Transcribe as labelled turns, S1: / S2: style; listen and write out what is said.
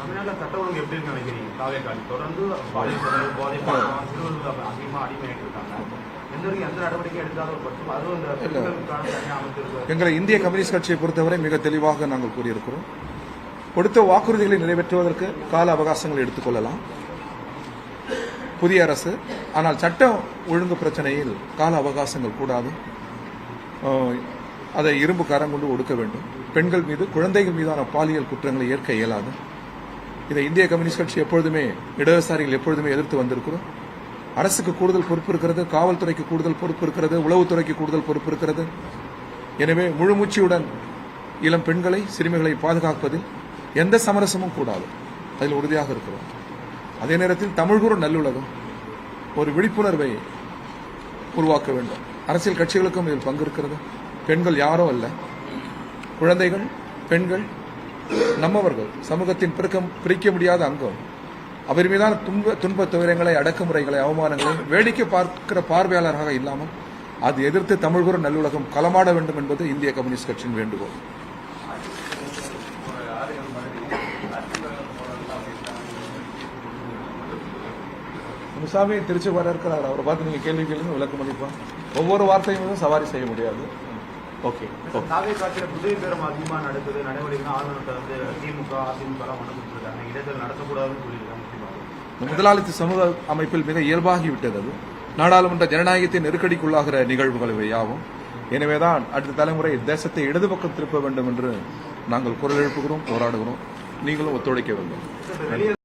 S1: தமிழ்நாட்டில் சட்ட ஒழுங்கு எப்படி இருக்குன்னு நினைக்கிறீங்க? தாவேக்கால் தொடர்ந்து போதை பழக்கம் சிறுவர்கள் அதிகமாக அடிமையாகிட்டு இருக்காங்க. எந்த நடவடிக்கை எடுத்தாலும் பட்சம் அதுவும் இந்த பெண்களுக்கான தனியாக அமைச்சிருக்கு.
S2: எங்களை இந்திய கம்யூனிஸ்ட் கட்சியை பொறுத்தவரை மிக தெளிவாக நாங்கள் கூறியிருக்கிறோம். கொடுத்த வாக்குறுதிகளை நிறைவேற்றுவதற்கு கால அவகாசங்கள் எடுத்துக்கொள்ளலாம் புதிய அரசு. ஆனால் சட்டம் ஒழுங்கு பிரச்சனையில் கால அவகாசங்கள் கூடாது. அதை இரும்பு கரம் கொண்டு ஒடுக்க வேண்டும். பெண்கள் மீது குழந்தைகள் மீதான பாலியல் குற்றங்களை ஏற்க இயலாது. இதை இந்திய கம்யூனிஸ்ட் கட்சி எப்பொழுதுமே இடதுசாரிகள் எப்பொழுதுமே எதிர்த்து வந்திருக்கிறோம். அரசுக்கு கூடுதல் பொறுப்பு இருக்கிறது, காவல்துறைக்கு கூடுதல் பொறுப்பு இருக்கிறது, உளவுத்துறைக்கு கூடுதல் பொறுப்பு இருக்கிறது. எனவே முழுமூச்சியுடன் இளம் பெண்களை சிறுமிகளை பாதுகாப்பதில் எந்த சமரசமும் கூடாது. அதில் உறுதியாக இருக்கிறோம். அதே நேரத்தில் தமிழ்கூறு நல்லுலகம் ஒரு விழிப்புணர்வை உருவாக்க வேண்டும். அரசியல் கட்சிகளுக்கும் இதில் பங்கு இருக்கிறது. பெண்கள் யாரோ அல்ல, குழந்தைகள், பெண்கள் நம்மவர்கள், சமூகத்தின் பிரிக்க முடியாத அங்கம். அவர் மீதான துன்ப துயரங்களை, அடக்குமுறைகளை, அவமானங்களை வேடிக்கை பார்க்கிற பார்வையாளராக இல்லாமல் அது எதிர்த்து தமிழ்கூறு நல்லுலகம் களமாட வேண்டும் என்பது இந்திய கம்யூனிஸ்ட் கட்சியின் வேண்டுகோள். முசாமி திருச்சி வர இருக்கிறார். அவரை பார்த்து நீங்க கேள்வி கேளுங்க, விளக்கம் அளிப்பான். ஒவ்வொரு வார்த்தையும் சவாரி செய்ய முடியாது. ஓகே.
S1: தாவேக்காட்சியில் புதிய பேரம் அதிகமாக நடக்குது. நடவடிக்கை ஆளுநர்கிட்ட வந்து திமுக, அதிமுக மனு கொடுத்துருக்காங்க. இடைத்தேர்தல் நடத்தக்கூடாதுன்னு சொல்லியிருக்காங்க.
S2: முதலாளித்த சமூக அமைப்பில் மிக இயல்பாகிவிட்டது. அது நாடாளுமன்ற ஜனநாயகத்தின் நெருக்கடிக்குள்ளாகிற நிகழ்வுகள் இவையாகும். எனவேதான் அடுத்த தலைமுறை தேசத்தை இடது பக்கம் திருப்ப வேண்டும் என்று நாங்கள் குரல் எழுப்புகிறோம், போராடுகிறோம். நீங்களும் ஒத்துழைக்க வேண்டும்.